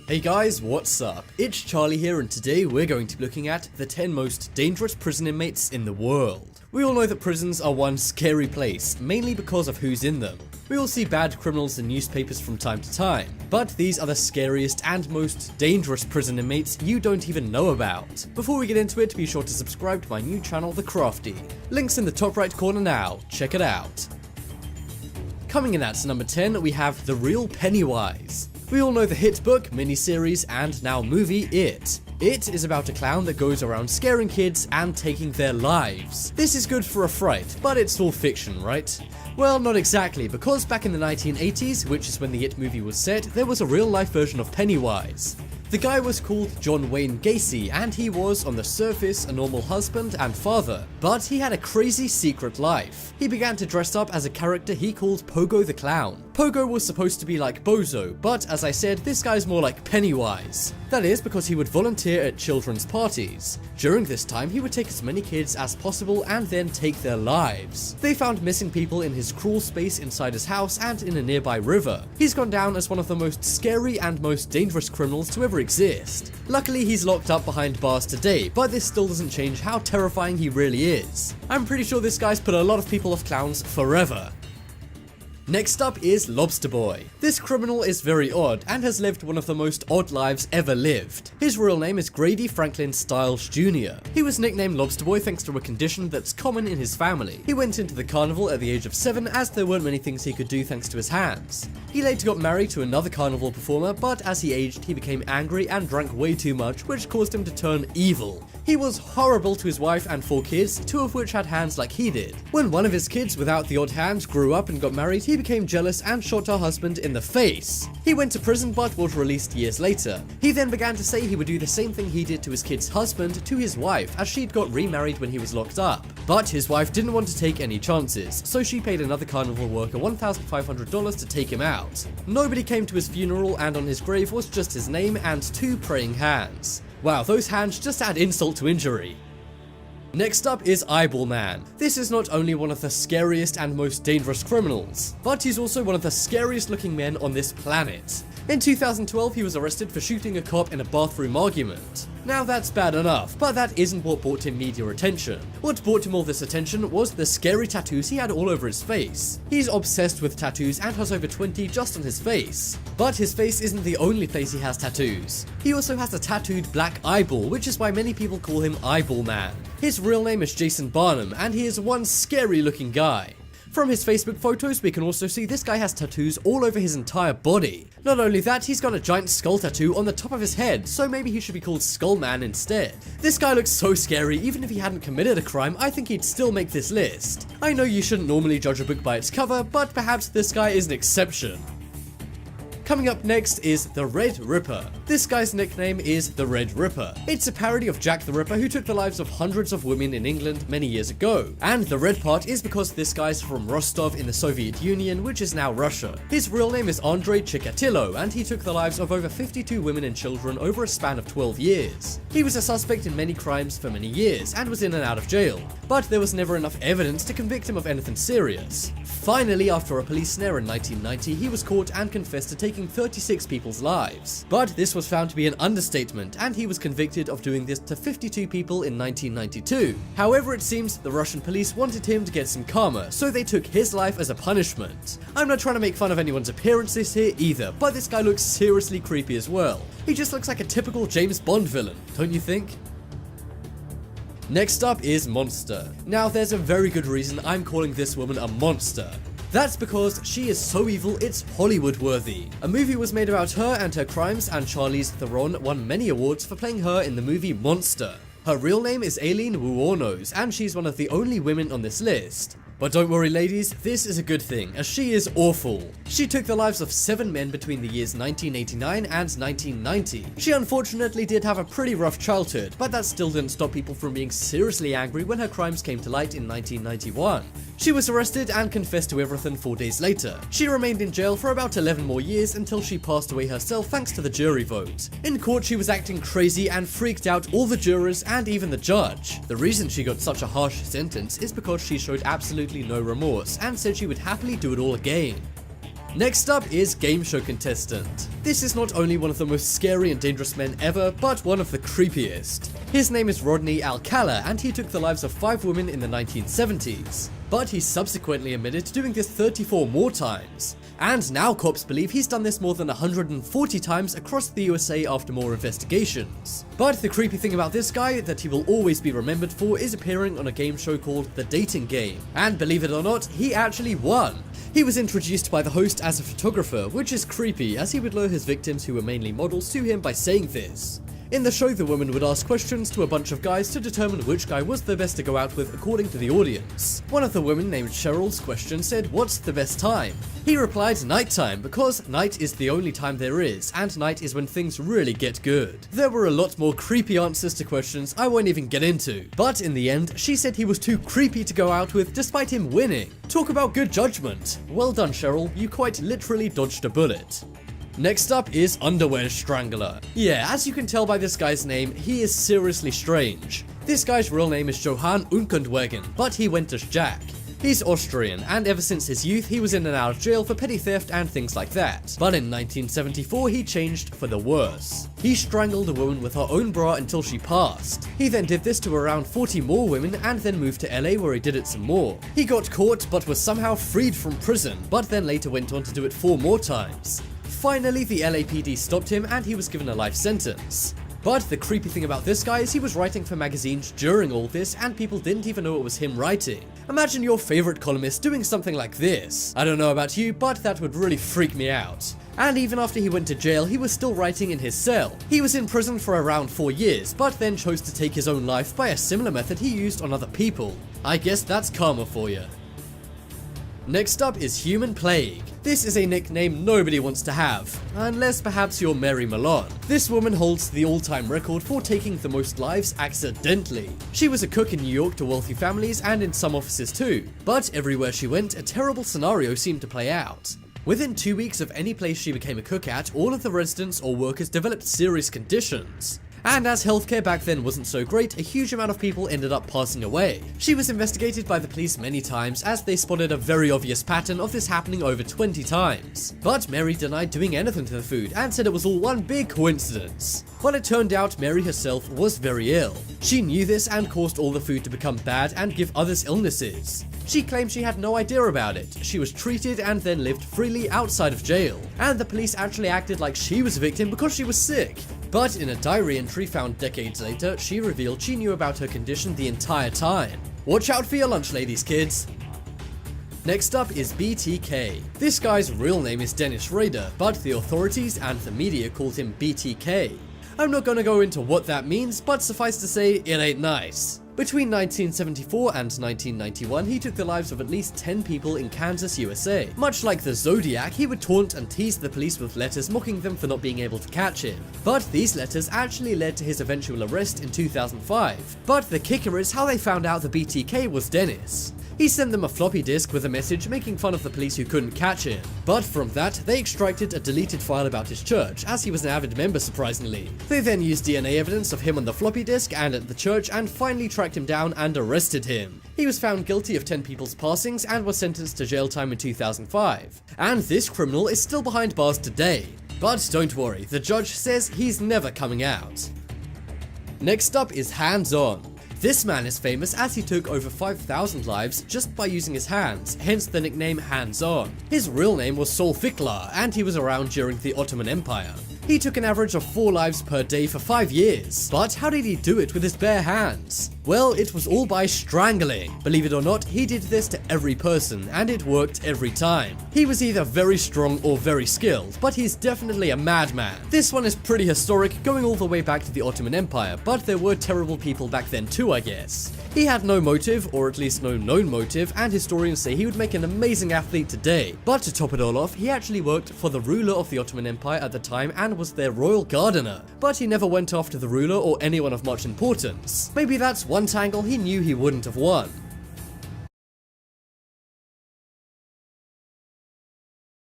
Hey guys, what's up? It's Charlie here, and today we're going to be looking at the 10 most dangerous prison inmates in the world. We all know that prisons are one scary place, mainly because of who's in them. We all see bad criminals in newspapers from time to time, but these are the scariest and most dangerous prison inmates you don't even know about. Before we get into it, be sure to subscribe to my new channel, The Crafty. Link's in the top right corner now, check it out. Coming in at number 10, we have The Real Pennywise. We all know the hit book, miniseries, and now movie It. It is about a clown that goes around scaring kids and taking their lives. This is good for a fright, but it's all fiction, right? Well, not exactly, because back in the 1980s, which is when the It movie was set, there was a real-life version of Pennywise. The guy was called John Wayne Gacy, and he was, on the surface, a normal husband and father, but he had a crazy secret life. He began to dress up as a character he called Pogo the Clown. Pogo was supposed to be like Bozo, but as I said, this guy's more like Pennywise. That is because he would volunteer at children's parties. During this time, he would take as many kids as possible and then take their lives. They found missing people in his crawl space inside his house and in a nearby river. He's gone down as one of the most scary and most dangerous criminals to ever exist. Luckily, he's locked up behind bars today, but this still doesn't change how terrifying he really is. I'm pretty sure this guy's put a lot of people off clowns forever. Next up is Lobster Boy. This criminal is very odd and has lived one of the most odd lives ever lived. His real name is Grady Franklin Stiles Jr. He was nicknamed Lobster Boy thanks to a condition that's common in his family. He went into the carnival at the age of 7 as there weren't many things he could do thanks to his hands. He later got married to another carnival performer, but as he aged he became angry and drank way too much, which caused him to turn evil. He was horrible to his wife and 4 kids, 2 of which had hands like he did. When one of his kids without the odd hand grew up and got married, he became jealous and shot her husband in the face. He went to prison but was released years later. He then began to say he would do the same thing he did to his kid's husband to his wife, as she'd got remarried when he was locked up. But his wife didn't want to take any chances, so she paid another carnival worker $1,500 to take him out. Nobody came to his funeral, and on his grave was just his name and 2 praying hands. Wow, those hands just add insult to injury. Next up is Eyeball Man. This is not only one of the scariest and most dangerous criminals, but he's also one of the scariest looking men on this planet. In 2012, he was arrested for shooting a cop in a bathroom argument. Now that's bad enough, but that isn't what brought him media attention. What brought him all this attention was the scary tattoos he had all over his face. He's obsessed with tattoos and has over 20 just on his face. But his face isn't the only place he has tattoos. He also has a tattooed black eyeball, which is why many people call him Eyeball Man. His real name is Jason Barnum, and he is one scary looking guy. From his Facebook photos, we can also see this guy has tattoos all over his entire body. Not only that, he's got a giant skull tattoo on the top of his head, so maybe he should be called Skull Man instead. This guy looks so scary. Even if he hadn't committed a crime, I think he'd still make this list. I know you shouldn't normally judge a book by its cover, but perhaps this guy is an exception. Coming up next is the Red Ripper. This guy's nickname is the Red Ripper. It's a parody of Jack the Ripper, who took the lives of hundreds of women in England many years ago. And the red part is because this guy's from Rostov in the Soviet Union, which is now Russia. His real name is Andrei Chikatilo, and he took the lives of over 52 women and children over a span of 12 years. He was a suspect in many crimes for many years and was in and out of jail, but there was never enough evidence to convict him of anything serious. Finally, after a police snare in 1990, he was caught and confessed to taking 36 people's lives. But this was found to be an understatement, and he was convicted of doing this to 52 people in 1992. However, it seems the Russian police wanted him to get some karma, so they took his life as a punishment. I'm not trying to make fun of anyone's appearances here either, but this guy looks seriously creepy as well. He just looks like a typical James Bond villain, don't you think? Next up is Monster. Now there's a very good reason I'm calling this woman a monster. That's because she is so evil it's Hollywood worthy. A movie was made about her and her crimes, and Charlize Theron won many awards for playing her in the movie Monster. Her real name is Aileen Wuornos, and she's one of the only women on this list. But don't worry ladies, this is a good thing, as she is awful. She took the lives of 7 men between the years 1989 and 1990. She unfortunately did have a pretty rough childhood, but that still didn't stop people from being seriously angry when her crimes came to light in 1991. She was arrested and confessed to everything 4 days later. She remained in jail for about 11 more years until she passed away herself thanks to the jury vote. In court she was acting crazy and freaked out all the jurors and even the judge. The reason she got such a harsh sentence is because she showed absolutely no remorse and said she would happily do it all again. Next up is game show contestant. This is not only one of the most scary and dangerous men ever, but one of the creepiest. His name is Rodney Alcala, and he took the lives of 5 women in the 1970s. But he subsequently admitted to doing this 34 more times. And now cops believe he's done this more than 140 times across the USA after more investigations. But the creepy thing about this guy that he will always be remembered for is appearing on a game show called The Dating Game. And believe it or not, he actually won. He was introduced by the host as a photographer, which is creepy as he would lure his victims, who were mainly models, to him by saying this. In the show, the woman would ask questions to a bunch of guys to determine which guy was the best to go out with according to the audience. One of the women, named Cheryl's question, said, "What's the best time?" He replied, "Nighttime, because night is the only time there is, and night is when things really get good." There were a lot more creepy answers to questions I won't even get into, but in the end, she said he was too creepy to go out with despite him winning. Talk about good judgment. Well done, Cheryl, you quite literally dodged a bullet. Next up is Underwear Strangler. Yeah, as you can tell by this guy's name, he is seriously strange. This guy's real name is Johann Unkundwagen, but he went as Jack. He's Austrian, and ever since his youth, he was in and out of jail for petty theft and things like that. But in 1974, he changed for the worse. He strangled a woman with her own bra until she passed. He then did this to around 40 more women and then moved to LA where he did it some more. He got caught but was somehow freed from prison, but then later went on to do it 4 more times. Finally, the LAPD stopped him and he was given a life sentence. But the creepy thing about this guy is he was writing for magazines during all this and people didn't even know it was him writing. Imagine your favorite columnist doing something like this. I don't know about you, but that would really freak me out. And even after he went to jail, he was still writing in his cell. He was in prison for around 4 years, but then chose to take his own life by a similar method he used on other people. I guess that's karma for you. Next up is Human Plague. This is a nickname nobody wants to have, unless perhaps you're Mary Malone. This woman holds the all-time record for taking the most lives accidentally. She was a cook in New York to wealthy families and in some offices too, but everywhere she went, a terrible scenario seemed to play out. Within 2 weeks of any place she became a cook at, all of the residents or workers developed serious conditions. And as healthcare back then wasn't so great, a huge amount of people ended up passing away. She was investigated by the police many times as they spotted a very obvious pattern of this happening over 20 times. But Mary denied doing anything to the food and said it was all one big coincidence. Well, it turned out Mary herself was very ill. She knew this and caused all the food to become bad and give others illnesses. She claimed she had no idea about it. She was treated and then lived freely outside of jail. And the police actually acted like she was a victim because she was sick. But in a diary entry found decades later, she revealed she knew about her condition the entire time. Watch out for your lunch, ladies, kids. Next up is BTK. This guy's real name is Dennis Rader, but the authorities and the media called him BTK. I'm not gonna go into what that means, but suffice to say, it ain't nice. Between 1974 and 1991, he took the lives of at least 10 people in Kansas, USA. Much like the Zodiac, he would taunt and tease the police with letters mocking them for not being able to catch him. But these letters actually led to his eventual arrest in 2005. But the kicker is how they found out the BTK was Dennis. He sent them a floppy disk with a message making fun of the police who couldn't catch him. But from that, they extracted a deleted file about his church, as he was an avid member surprisingly. They then used DNA evidence of him on the floppy disk and at the church and finally tracked him down and arrested him. He was found guilty of 10 people's passings and was sentenced to jail time in 2005. And this criminal is still behind bars today. But don't worry, the judge says he's never coming out. Next up is Hands On. This man is famous as he took over 5,000 lives just by using his hands, hence the nickname Hands On. His real name was Saul Fiklar, and he was around during the Ottoman Empire. He took an average of 4 lives per day for 5 years. But how did he do it with his bare hands? Well, it was all by strangling. Believe it or not, he did this to every person, and it worked every time. He was either very strong or very skilled, but he's definitely a madman. This one is pretty historic, going all the way back to the Ottoman Empire, but there were terrible people back then too, I guess. He had no motive, or at least no known motive, and historians say he would make an amazing athlete today. But to top it all off, he actually worked for the ruler of the Ottoman Empire at the time and was their royal gardener. But he never went after the ruler or anyone of much importance. Maybe that's one tangle he knew he wouldn't have won.